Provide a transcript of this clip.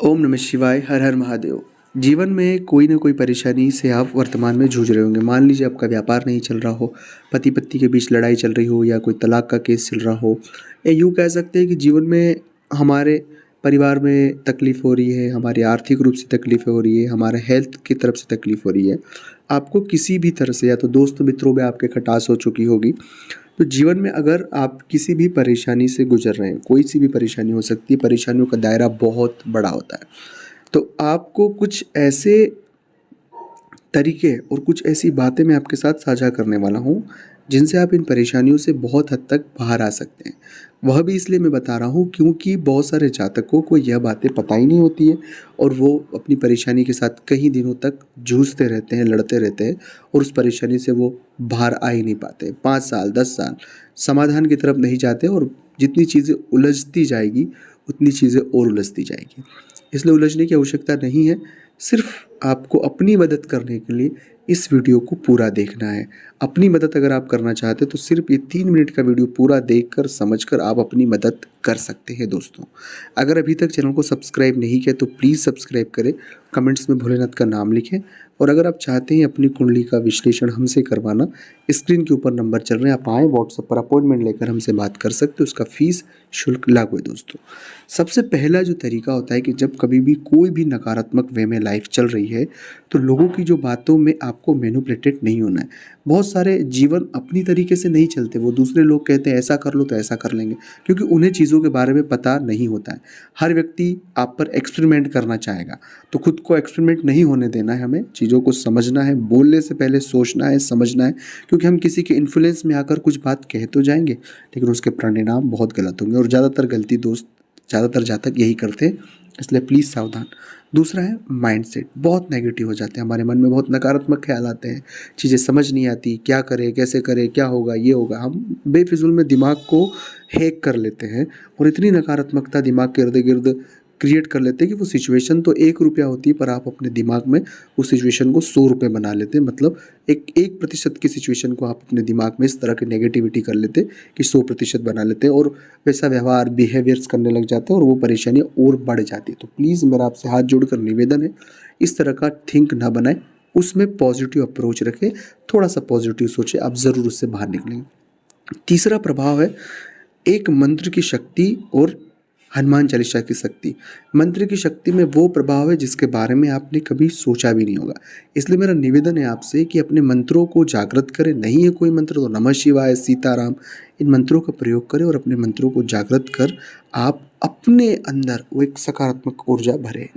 ओम नमः शिवाय। हर हर महादेव। जीवन में कोई ना कोई परेशानी से आप वर्तमान में जूझ रहे होंगे। मान लीजिए आपका व्यापार नहीं चल रहा हो, पति पत्नी के बीच लड़ाई चल रही हो, या कोई तलाक का केस चल रहा हो, या यूँ कह सकते हैं कि जीवन में हमारे परिवार में तकलीफ़ हो रही है, हमारी आर्थिक रूप से तकलीफ़ें हो रही है, हमारे हेल्थ की तरफ से तकलीफ़ हो रही है। आपको किसी भी तरह से, या तो दोस्त मित्रों में आपके खटास हो चुकी होगी। तो जीवन में अगर आप किसी भी परेशानी से गुजर रहे हैं, कोई सी भी परेशानी हो सकती है, परेशानियों का दायरा बहुत बड़ा होता है। तो आपको कुछ ऐसे तरीके और कुछ ऐसी बातें मैं आपके साथ साझा करने वाला हूँ, जिनसे आप इन परेशानियों से बहुत हद तक बाहर आ सकते हैं। वह भी इसलिए मैं बता रहा हूँ क्योंकि बहुत सारे जातकों को यह बातें पता ही नहीं होती है, और वो अपनी परेशानी के साथ कई दिनों तक जूझते रहते हैं, लड़ते रहते हैं, और उस परेशानी से वो बाहर आ ही नहीं पाते। 5 साल, 10 साल समाधान की तरफ नहीं जाते, और जितनी चीज़ें उलझती जाएगी, उतनी चीज़ें और उलझती जाएगी। इसलिए उलझने की आवश्यकता नहीं है। सिर्फ आपको अपनी मदद करने के लिए इस वीडियो को पूरा देखना है। अपनी मदद अगर आप करना चाहते हैं तो सिर्फ ये 3 मिनट का वीडियो पूरा देखकर, समझकर आप अपनी मदद कर सकते हैं दोस्तों। अगर अभी तक चैनल को सब्सक्राइब नहीं किया तो प्लीज़ सब्सक्राइब करें, कमेंट्स में भोलेनाथ का नाम लिखें, और अगर आप चाहते हैं अपनी कुंडली का विश्लेषण हमसे करवाना, स्क्रीन के ऊपर नंबर चल रहे हैं, आप आएँ व्हाट्सएप पर अपॉइंटमेंट लेकर हमसे बात कर सकते हो। उसका फ़ीस शुल्क लागू है दोस्तों। सबसे पहला जो तरीका होता है कि जब कभी भी कोई भी नकारात्मक वे में लाइफ चल रही है, तो लोगों की जो बातों में आपको मैनिपुलेटेड नहीं होना है। बहुत सारे जीवन अपनी तरीके से नहीं चलते, वो दूसरे लोग कहते हैं ऐसा कर लो तो ऐसा कर लेंगे, क्योंकि उन्हें चीज़ों के बारे में पता नहीं होता है। हर व्यक्ति आप पर एक्सपेरिमेंट करना चाहेगा, तो खुद को एक्सपेरिमेंट नहीं होने देना है। हमें चीज़ों को समझना है, बोलने से पहले सोचना है, समझना है, क्योंकि हम किसी के इन्फ्लुएंस में आकर कुछ बात कह तो जाएंगे, लेकिन उसके परिणाम बहुत गलत होंगे, और ज़्यादातर जातक यही करते हैं। इसलिए प्लीज़ सावधान। दूसरा है माइंडसेट। बहुत नेगेटिव हो जाते हैं, हमारे मन में बहुत नकारात्मक ख्याल आते हैं, चीज़ें समझ नहीं आती, क्या करें, कैसे करें, क्या होगा, ये होगा। हम बेफिजूल में दिमाग को हैक कर लेते हैं, और इतनी नकारात्मकता दिमाग के इर्द-गिर्द क्रिएट कर लेते हैं कि वो सिचुएशन तो ₹1 होती है, पर आप अपने दिमाग में उस सिचुएशन को ₹100 बना लेते हैं। मतलब 1% की सिचुएशन को आप अपने दिमाग में इस तरह की नेगेटिविटी कर लेते हैं कि 100% बना लेते हैं, और वैसा व्यवहार, बिहेवियर्स करने लग जाते हैं, और वो परेशानियाँ और बढ़ जाती है। तो प्लीज़ मेरा आपसे हाथ जोड़कर निवेदन है, इस तरह का थिंक ना बनाएं, उसमें पॉजिटिव अप्रोच रखें, थोड़ा-सा पॉजिटिव सोचें, आप ज़रूर उससे बाहर निकलेंगे। तीसरा प्रभाव है एक मंत्र की शक्ति और हनुमान चालीसा की शक्ति। मंत्र की शक्ति में वो प्रभाव है जिसके बारे में आपने कभी सोचा भी नहीं होगा। इसलिए मेरा निवेदन है आपसे कि अपने मंत्रों को जागृत करें। नहीं है कोई मंत्र तो नमः शिवाय, सीताराम, इन मंत्रों का प्रयोग करें, और अपने मंत्रों को जागृत कर आप अपने अंदर वो एक सकारात्मक ऊर्जा भरें।